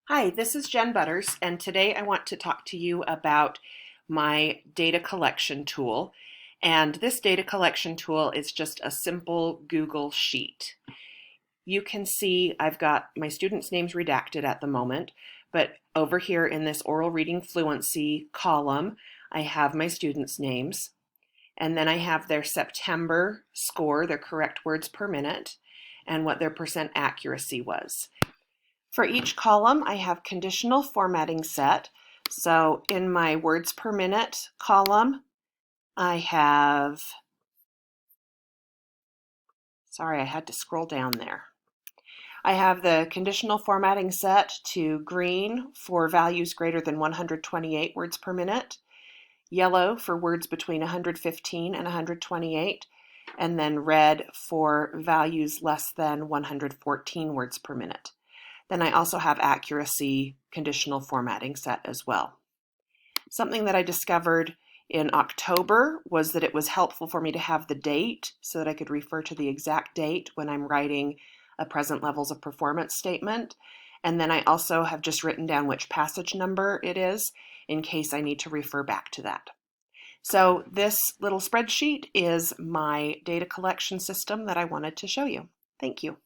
Hi, this is Jen Butters, and today I want to talk to you about my data collection tool. And this data collection tool is just a simple Google Sheet. You can see I've got my students' names redacted at the moment, but over here in this oral reading fluency column, I have my students' names, and then I have their September score, their correct words per minute, and what their percent accuracy was. For each column, I have conditional formatting set. So in my words per minute column, I have, sorry, I had to scroll down there. I have the conditional formatting set to green for values greater than 128 words per minute, yellow for words between 115 and 128, and then red for values less than 114 words per minute. Then I also have accuracy conditional formatting set as well. Something that I discovered in October was that it was helpful for me to have the date so that I could refer to the exact date when I'm writing a present levels of performance statement. And then I also have just written down which passage number it is in case I need to refer back to that. So this little spreadsheet is my data collection system that I wanted to show you. Thank you.